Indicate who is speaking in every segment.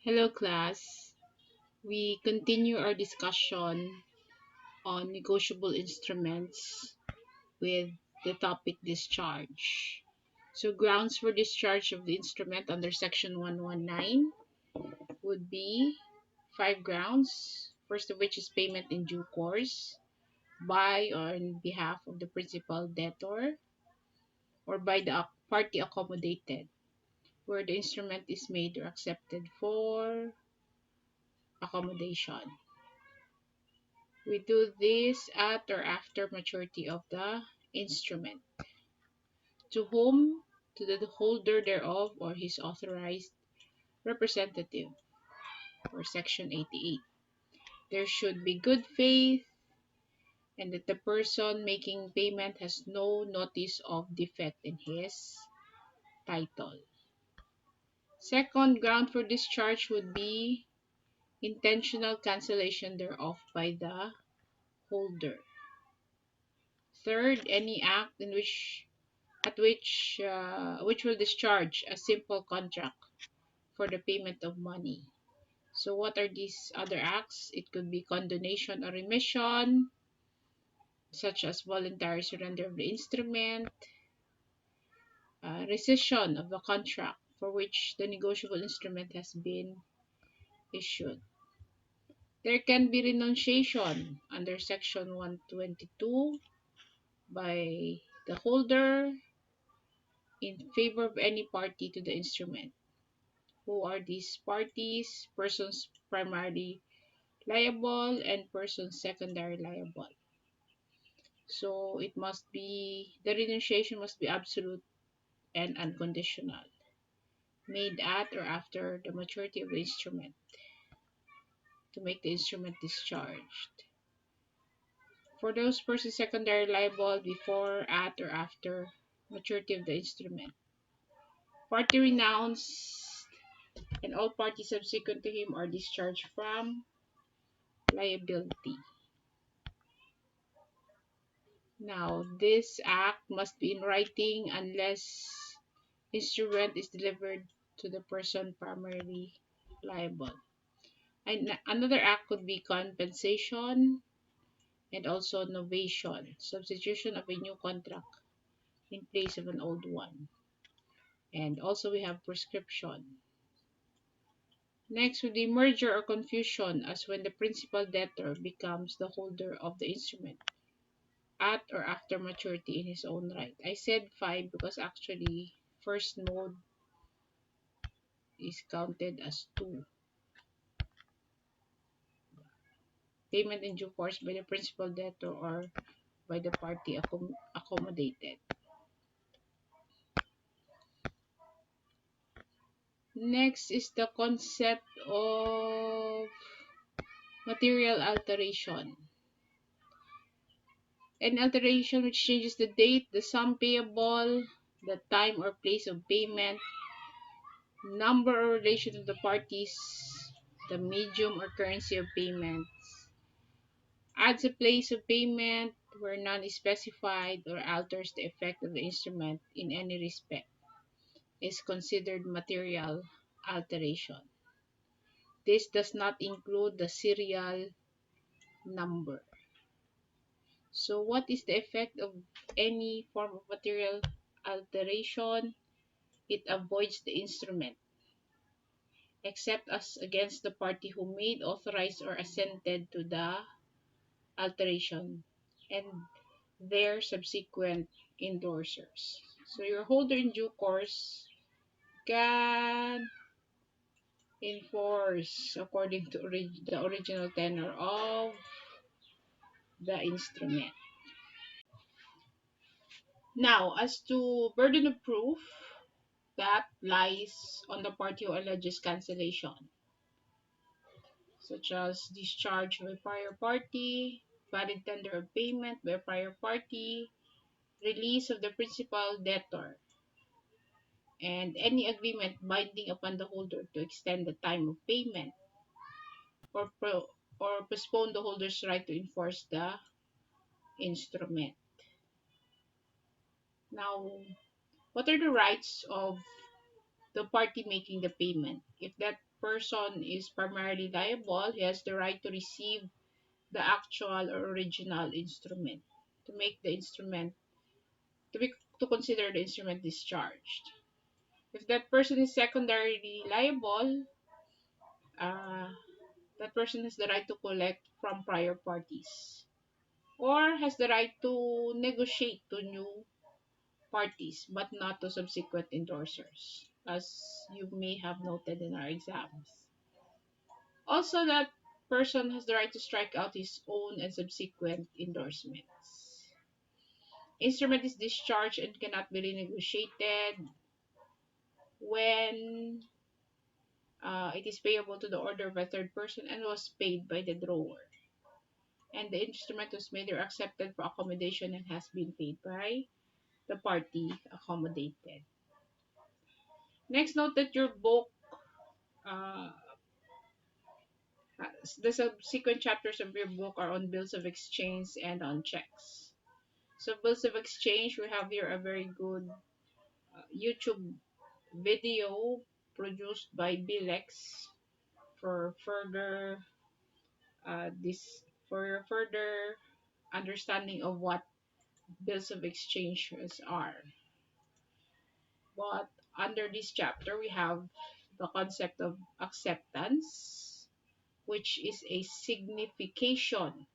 Speaker 1: Hello, class. We continue our discussion on negotiable instruments with the topic discharge. So, grounds for discharge of the instrument under Section 119 would be five grounds. First of which is payment in due course by or on behalf of the principal debtor or by the party accommodated, where the instrument is made or accepted for accommodation. We do this at or after maturity of the instrument. To whom? To the holder thereof or his authorized representative, or Section 88. There should be good faith and that the person making payment has no notice of defect in his title. Second ground for discharge would be intentional cancellation thereof by the holder. Third, any act in which will discharge a simple contract for the payment of money. So what are these other acts? It could be condonation or remission, such as voluntary surrender of the instrument, rescission of the contract for which the negotiable instrument has been issued. There can be renunciation under Section 122 by the holder in favor of any party to the instrument. Who are these parties? Persons primarily liable and persons secondary liable. So the renunciation must be absolute and unconditional, made at or after the maturity of the instrument to make the instrument discharged. For those persons secondary liable, before, at, or after maturity of the instrument. Party renounced and all parties subsequent to him are discharged from liability. Now, this act must be in writing unless instrument is delivered to the person primarily liable. And another act could be compensation and also novation, substitution of a new contract in place of an old one. And also we have prescription. Next would be merger or confusion, as when the principal debtor becomes the holder of the instrument at or after maturity in his own right. I said five because actually first mode is counted as two. Payment in due course by the principal debtor or by the party accommodated. Next is the concept of material alteration. An alteration which changes the date, the sum payable, the time or place of payment, number or relation of the parties, the medium or currency of payments, adds a place of payment where none is specified, or alters the effect of the instrument in any respect, is considered material alteration. This does not include the serial number. So what is the effect of any form of material alteration? It avoids the instrument, except as against the party who made, authorized, or assented to the alteration and their subsequent endorsers. So your holder in due course can enforce according to the original tenor of the instrument. Now, as to burden of proof, that lies on the party who alleges cancellation, such as discharge by a prior party, valid tender of payment by a prior party, release of the principal debtor, and any agreement binding upon the holder to extend the time of payment or postpone the holder's right to enforce the instrument. Now, what are the rights of the party making the payment? If that person is primarily liable, he has the right to receive the actual or original instrument to make the instrument to consider the instrument discharged. If that person is secondarily liable, uh, that person has the right to collect from prior parties or has the right to negotiate to new parties but not to subsequent endorsers, as you may have noted in our exams. Also, that person has the right to strike out his own and subsequent endorsements. Instrument is discharged and cannot be renegotiated when it is payable to the order of a third person and was paid by the drawer. And the instrument was made or accepted for accommodation and has been paid by the party accommodated. Next, note that your book, uh, the subsequent chapters of your book are on bills of exchange and on checks. So, bills of exchange, we have here a very good YouTube video produced by Bilex for this further understanding of what bills of exchanges are. But under this chapter, we have the concept of acceptance, which is a signification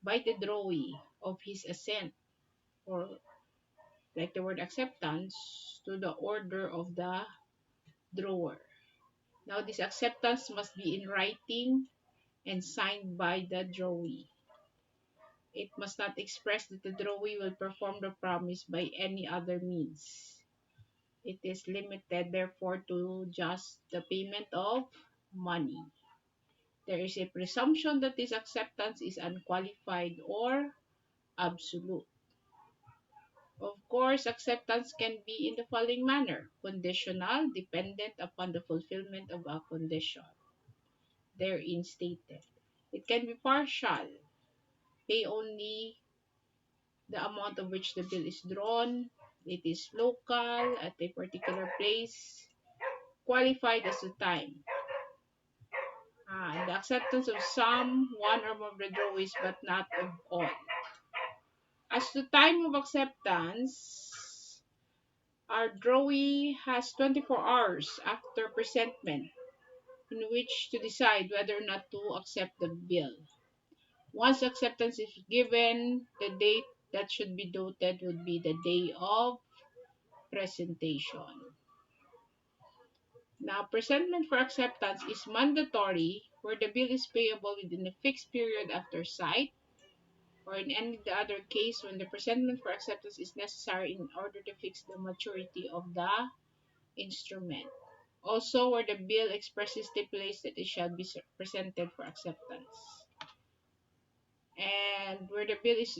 Speaker 1: by the drawee of his assent, or like the word acceptance, to the order of the drawer. Now, this acceptance must be in writing and signed by the drawee. It must not express that the drawee will perform the promise by any other means. It is limited, therefore, to just the payment of money. There is a presumption that this acceptance is unqualified or absolute. Of course, acceptance can be in the following manner: conditional, dependent upon the fulfillment of a condition therein stated. It can be partial, pay only the amount of which the bill is drawn. It is local, at a particular place, qualified as the time. And the acceptance of some, one or more of the drawees, but not of all. As to time of acceptance, our drawee has 24 hours after presentment in which to decide whether or not to accept the bill. Once acceptance is given, the date that should be noted would be the day of presentation. Now, presentment for acceptance is mandatory where the bill is payable within a fixed period after sight, or in any other case when the presentment for acceptance is necessary in order to fix the maturity of the instrument. Also, where the bill expressly stipulates that it shall be presented for acceptance. And where the bill is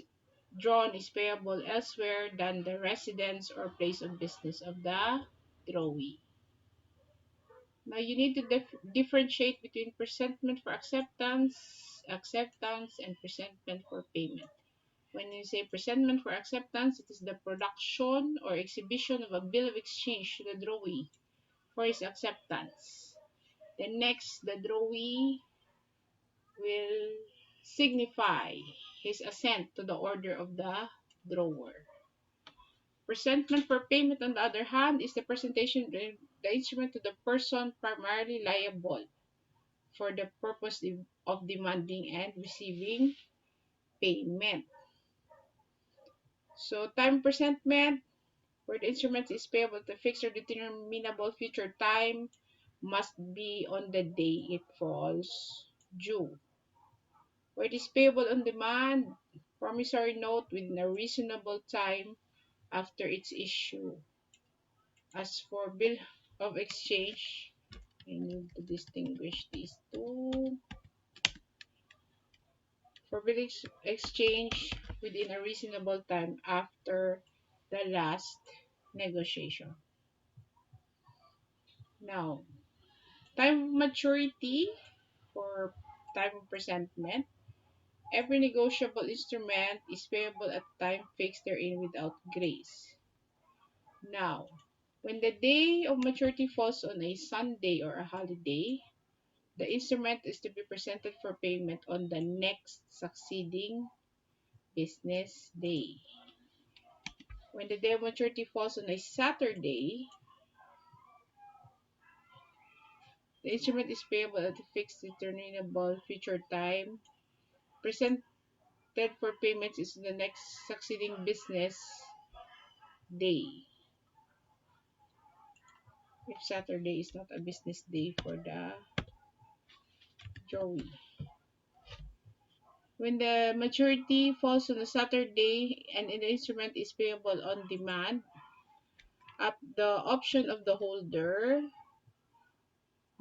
Speaker 1: drawn is payable elsewhere than the residence or place of business of the drawee. Now you need to differentiate between presentment for acceptance, and presentment for payment. When you say presentment for acceptance, it is the production or exhibition of a bill of exchange to the drawee for his acceptance. Then next, the drawee will signify his assent to the order of the drawer. Presentment for payment, on the other hand, is the presentation of the instrument to the person primarily liable for the purpose of demanding and receiving payment. So, time presentment, where the instrument is payable to fixed or determinable future time, must be on the day it falls due. Where it is payable on demand, promissory note within a reasonable time after its issue. As for bill of exchange, I need to distinguish these two. For bill exchange within a reasonable time after the last negotiation. Now, time of maturity for time of presentment. Every negotiable instrument is payable at time fixed therein without grace. Now, when the day of maturity falls on a Sunday or a holiday, The instrument is to be presented for payment on the next succeeding business day. When the day of maturity falls on a Saturday, the instrument is payable at a fixed determinable future time. Presented for payments is the next succeeding business day. If Saturday is not a business day for the Joey. When the maturity falls on a Saturday and the instrument is payable on demand, at the option of the holder,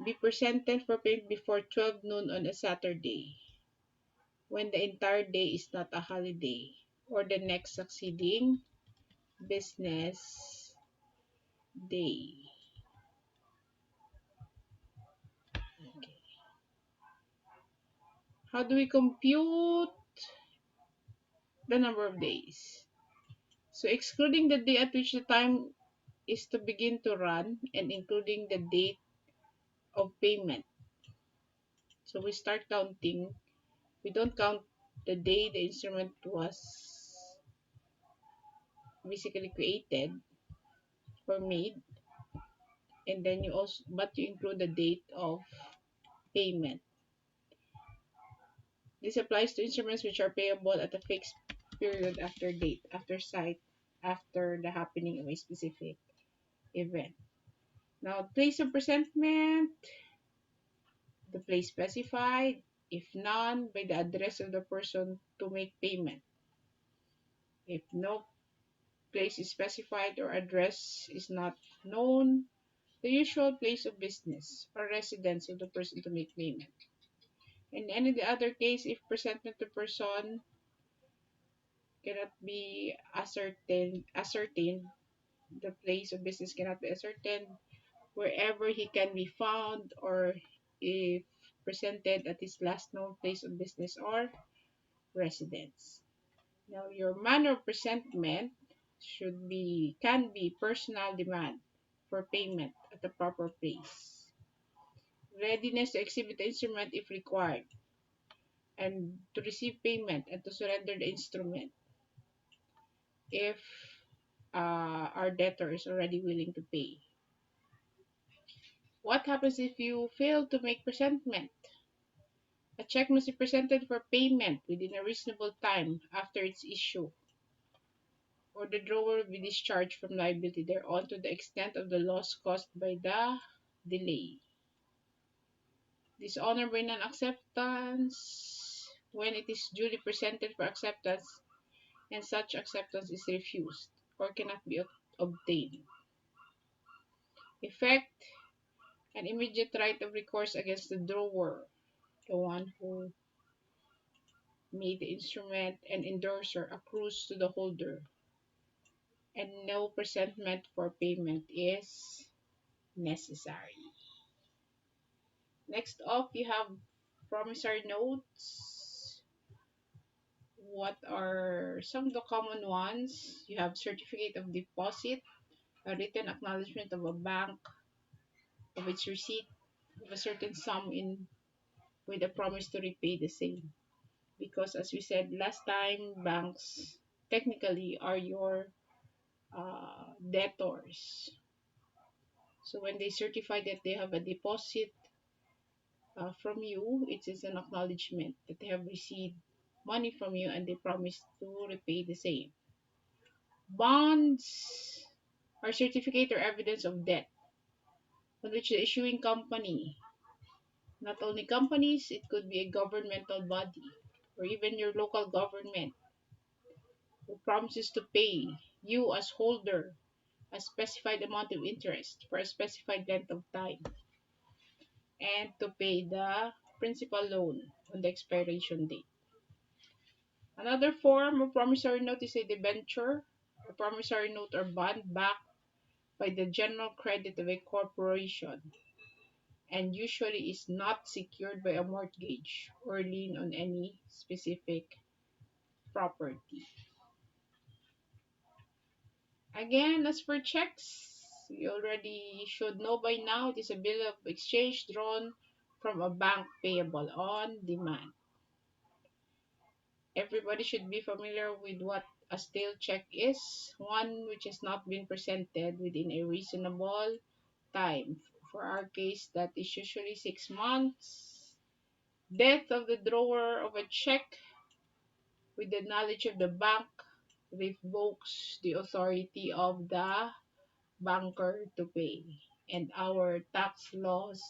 Speaker 1: be presented for payment before 12 noon on a Saturday, when the entire day is not a holiday, or the next succeeding business day. Okay. How do we compute the number of days? So excluding the day at which the time is to begin to run and including the date of payment. So we start counting. We don't count the day the instrument was basically created or made, and then you also but you include the date of payment. This applies to instruments which are payable at a fixed period after date, after sight, after the happening of a specific event. Now, place of presentment, the place specified, if none, by the address of the person to make payment. If no place is specified or address is not known, the usual place of business or residence of the person to make payment. In any other case, if presentment to person cannot be ascertained, the place of business cannot be ascertained, wherever he can be found, or if presented at his last known place of business or residence. Now, your manner of presentment can be personal demand for payment at the proper place, readiness to exhibit the instrument if required, and to receive payment and to surrender the instrument if our debtor is already willing to pay. What happens if you fail to make presentment? A check must be presented for payment within a reasonable time after its issue, or the drawer will be discharged from liability thereon to the extent of the loss caused by the delay. Dishonor by non-acceptance, when it is duly presented for acceptance and such acceptance is refused or cannot be obtained. Effect: an immediate right of recourse against the drawer, the one who made the instrument, and endorser accrues to the holder, and no presentment for payment is necessary. Next up, you have promissory notes. What are some of the common ones? You have certificate of deposit, a written acknowledgement of a bank of its receipt of a certain sum in with a promise to repay the same. Because as we said last time, banks technically are your debtors. So when they certify that they have a deposit from you, it is an acknowledgement that they have received money from you and they promise to repay the same. Bonds are certificate or evidence of debt on which the issuing company, not only companies, it could be a governmental body or even your local government, who promises to pay you as holder a specified amount of interest for a specified length of time and to pay the principal loan on the expiration date. Another form of promissory note is a debenture, a promissory note or bond backed by the general credit of a corporation and usually is not secured by a mortgage or lien on any specific property. Again, as for checks, you already should know by now it is a bill of exchange drawn from a bank payable on demand. Everybody should be familiar with what a stale check is, one which has not been presented within a reasonable time. For our case, that is usually 6 months. Death of the drawer of a check with the knowledge of the bank revokes the authority of the banker to pay, and our tax laws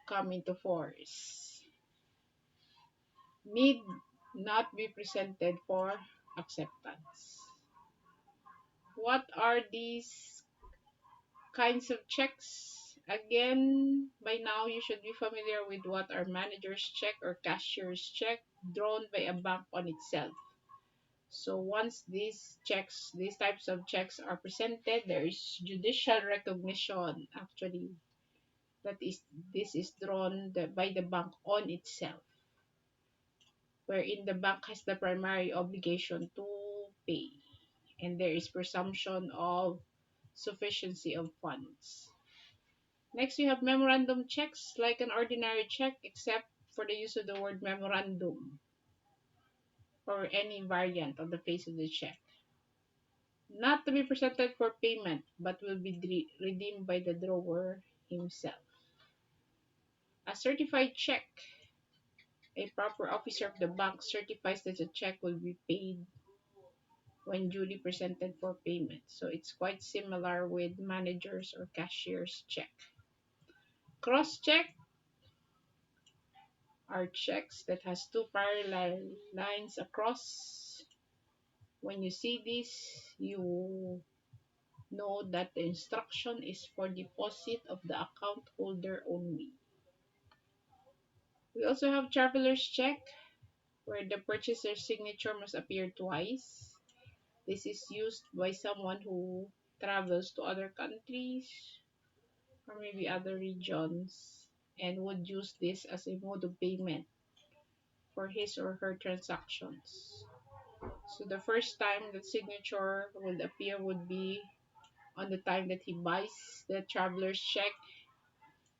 Speaker 1: come into force. Need not be presented for acceptance. What are these kinds of checks? Again, by now you should be familiar with what are manager's check or cashier's check drawn by a bank on itself. So once these types of checks are presented, there is judicial recognition actually that is this is drawn by the bank on itself, wherein the bank has the primary obligation to pay, and there is presumption of sufficiency of funds. Next, we have memorandum checks, like an ordinary check, except for the use of the word memorandum or any variant on the face of the check. Not to be presented for payment, but will be redeemed by the drawer himself. A certified check. A proper officer of the bank certifies that the check will be paid when duly presented for payment. So it's quite similar with managers or cashiers check. Cross check are checks that has two parallel lines across. When you see this, you know that the instruction is for deposit of the account holder only. We also have traveler's check, where the purchaser's signature must appear twice. This is used by someone who travels to other countries or maybe other regions and would use this as a mode of payment for his or her transactions. So the first time the signature would appear would be on the time that he buys the traveler's check,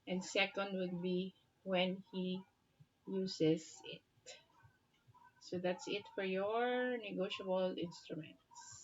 Speaker 1: and second would be when he uses it. So that's it for your negotiable instruments.